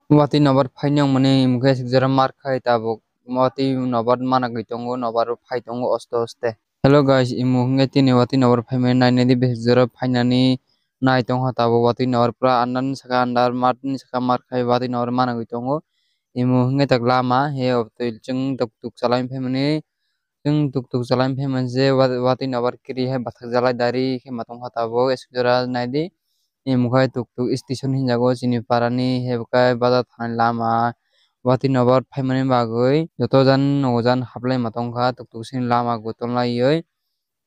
Wati nobar fainong mani muke sikjara mar khai tabuk wati nobar mana gitongo nobar faitongo oste oste. Hello guys, imu hingga tini wati nobar faimani naine di besijara fainani naitong ha tabuk wati nobar pura andan saka andar martin saka mar khai wati nobar mana gitongo. Imu hingga tak lama he optil jeng tuk salaim faimani jeng tuk salaim faimani je wati nobar kiri he batak jalai dari he matong ha tabuk sikjara naidi. Mukai tuk station hinjago chini parani hebkai bazar thani lama wati nobar phaimani bagui joto jan nogo jan hablai matongkha tuk sin lama go tonlaioi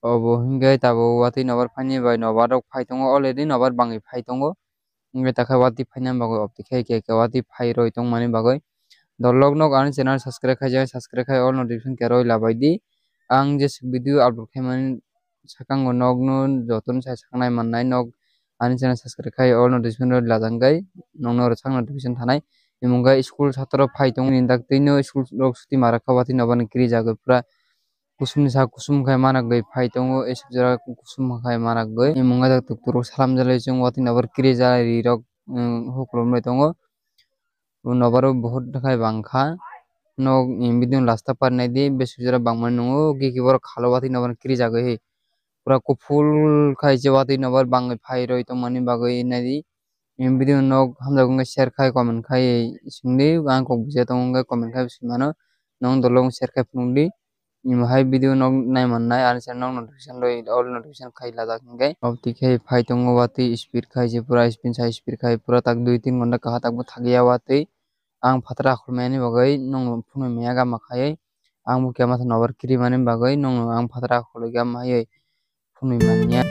obo hingke tabo wati nobar phaini bai nobar rok phaitongo already nobar bangi phaitongo hingke takha wati phaina bagui opti khe wati phairoi tongmani bagui dolog nog ani channel subscribe khaijak subscribe khai all notification keroi labaidi ang jesik video upload khaimani sakango nog no joto sai saknai mannai nog ani channel subscribe khai all notification roi lajangai nongno sang notification thanai imungai school satro phaitung ni dak tino school rok suti mara khawati nobar kri jagoi pura kusum ni sak kusum khai mana goi phaitongo esik jora kusum khai mana goi imungai tuk rok salam jalai chung wati nobar kri jari rok huklumlai tongo nobaro bahut khai bangkha nog video lasta parnai di besik jora bangmani nongo gigi borok khalo wati nobar kri jagoi he pura kuful khai je wati nobar bangai phairoi tongmani bagui nadi video nog hamjago share khai comment khai singdi ang kok bisi tongo comment khai simano nong dolong share khai phungdi hai video nog naimannai ani channel nog notification roi all notification khai lajak hingke opti khai phaitongo wati speed khai je pura speed sai speed khai pura tak 2-3 ghonta kaha tak bo thagia wati ang phatra akhulmani bagui nong phunui maya gama khai ang bo kema nobar kri mani bagui nong ang phatra akhuloi gama hai phunui manya.